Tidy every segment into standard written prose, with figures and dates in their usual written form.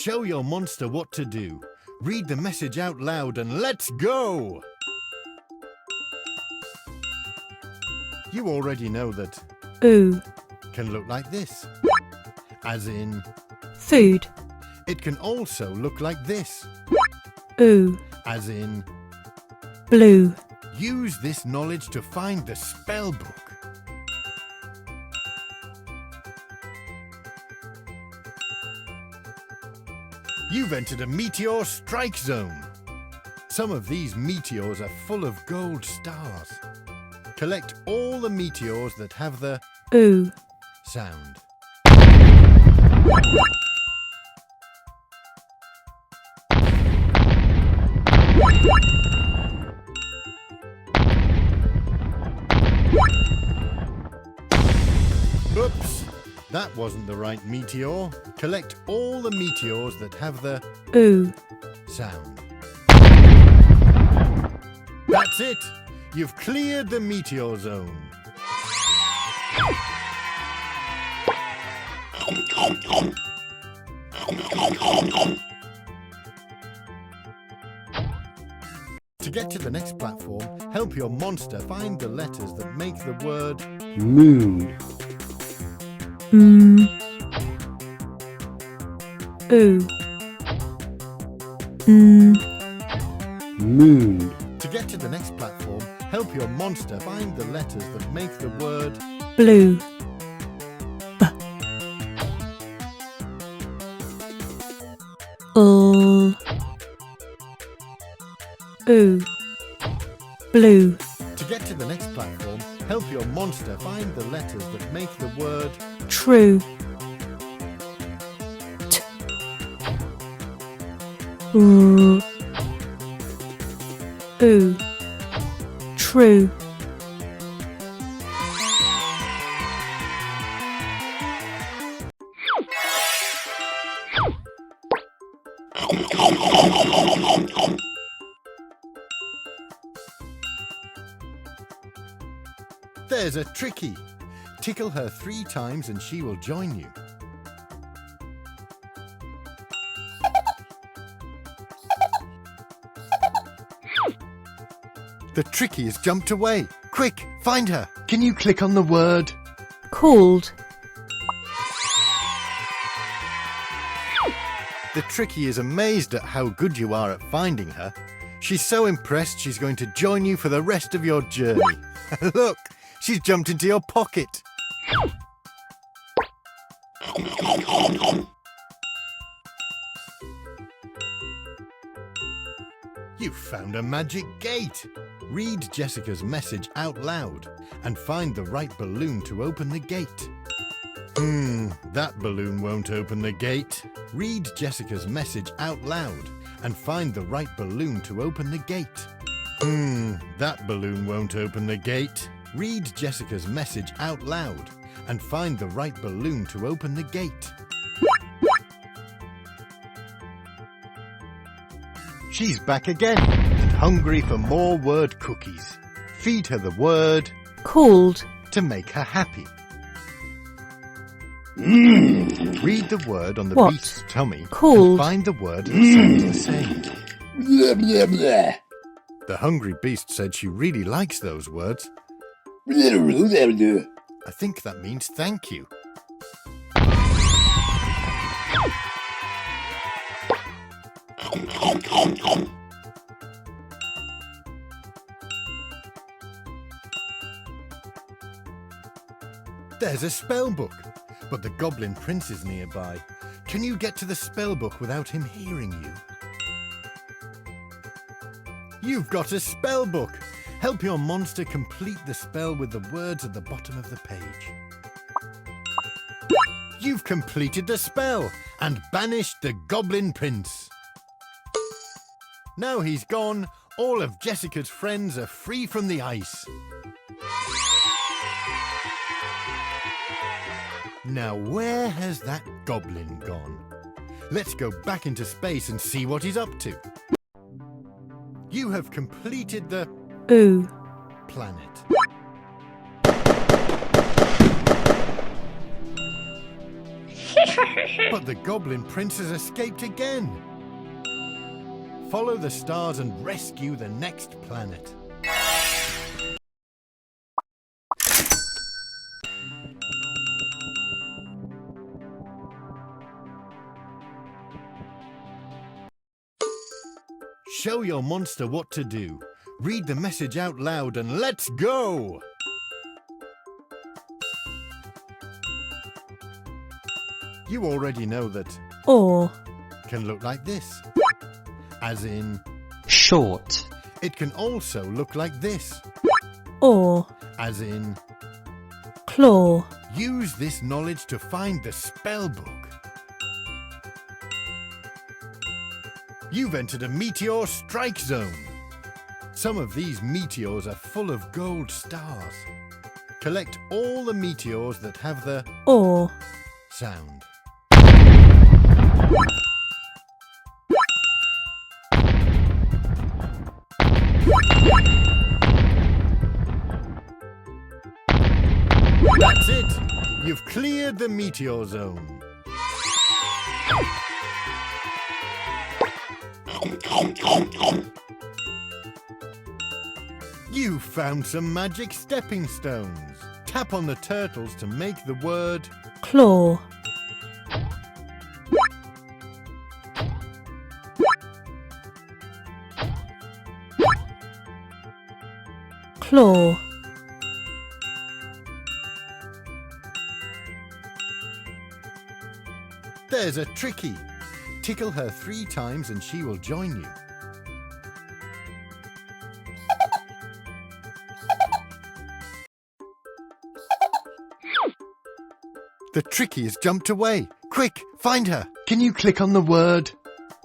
Show your monster what to do. Read the message out loud and let's go! You already know that oo, can look like this, as in food, it can also look like this, oo, as in blue, use this knowledge to find the spell book. You've entered a meteor strike zone. Some of these meteors are full of gold stars. Collect all the meteors that have the oo, sound. Oops, that wasn't the right meteor. Collect all the meteors that have the oo. sound. That's it! You've cleared the meteor zone. To get to the next platform, help your monster find the letters that make the word moon, Ooh. moon, To get to the next platform, help your monster find the letters that make the word Blue. Ooh. Blue. To get to the next platform, help your monster find the letters that make the word True. Ooh. True. There's a Tricky. Tickle her 3 times and she will join you. The Tricky has jumped away. Quick, find her. Can you click on the word? Called. The Tricky is amazed at how good you are at finding her. She's so impressed she's going to join you for the rest of your journey. Look, she's jumped into your pocket. You've found a magic gate. Read Jessica's message out loud and find the right balloon to open the gate. That balloon won't open the gate. Read Jessica's message out loud and find the right balloon to open the gate. That balloon won't open the gate. Read Jessica's message out loud and find the right balloon to open the gate. She's back again and hungry for more word cookies. Feed her the word Called. to make her happy. Read the word on the What? beast's tummy Called. and find the word that sounds the same. blah, blah, blah. The hungry beast said she really likes those words. Blah, blah, blah, blah. I think that means thank you. There's a spell book, but the Goblin Prince is nearby. Can you get to the spell book without him hearing you? You've got a spell book. Help your monster complete the spell with the words at the bottom of the page. You've completed the spell and banished the Goblin Prince. Now he's gone, all of Jessica's friends are free from the ice. Now where has that goblin gone? Let's go back into space and see what he's up to. You have completed the Ooh. planet. But the Goblin Prince has escaped again. Follow the stars and rescue the next planet. Show your monster what to do. Read the message out loud and let's go! You already know that or, can look like this, as in short, it can also look like this, or, as in claw, use this knowledge to find the spell book. You've entered a meteor strike zone. Some of these meteors are full of gold stars. Collect all the meteors that have the or, sound. That's it! You've cleared the meteor zone. You found some magic stepping stones. Tap on the turtles to make the word claw, claw, There's a Tricky. Tickle her 3 times and she will join you. The Tricky has jumped away. Quick, find her. Can you click on the word?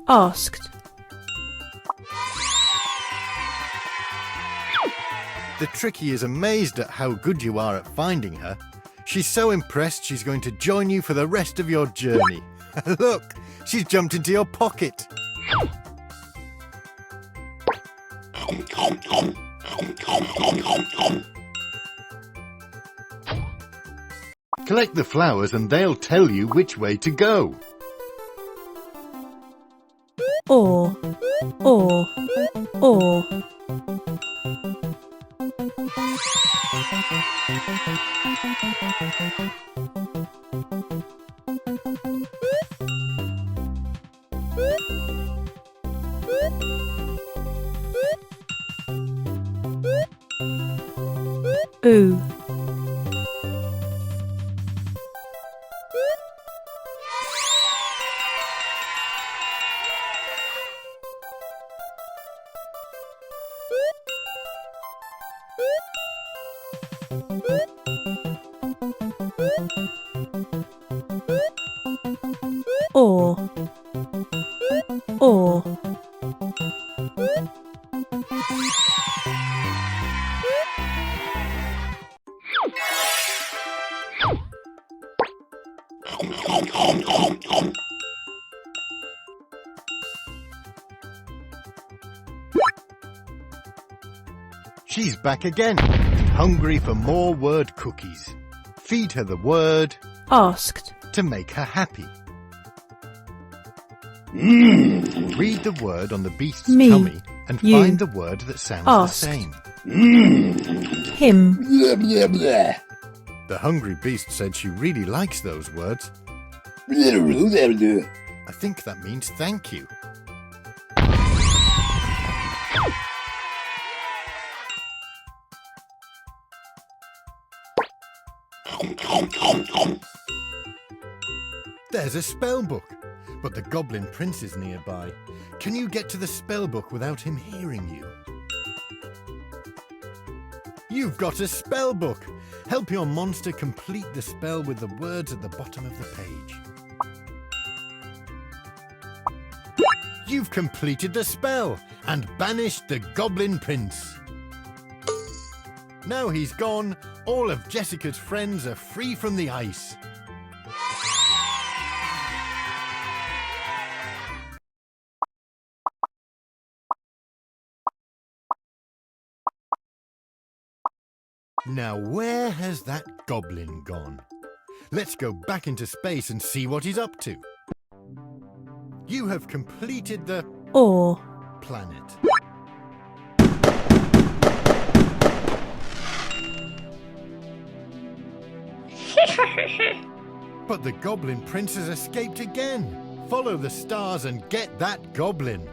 asked, The Tricky is amazed at how good you are at finding her. She's so impressed she's going to join you for the rest of your journey. Look, she's jumped into your pocket. Collect the flowers and they'll tell you which way to go. or, or, or, ooh, or, or, She's back again, hungry for more word cookies. Feed her the word asked, to make her happy. Mmm. Read the word on the beast's Me, tummy and you, find the word that sounds asked. the same. Mmm. him, Blah, blah, blah. The hungry beast said she really likes those words. Blah, blah, blah, blah. I think that means thank you. There's a spell book, but the Goblin Prince is nearby. Can you get to the spell book without him hearing you? You've got a spell book. Help your monster complete the spell with the words at the bottom of the page. You've completed the spell and banished the Goblin Prince. Now he's gone, all of Jessica's friends are free from the ice. Now where has that goblin gone? Let's go back into space and see what he's up to. You have completed the or, planet. But the Goblin Prince has escaped again. Follow the stars and get that goblin.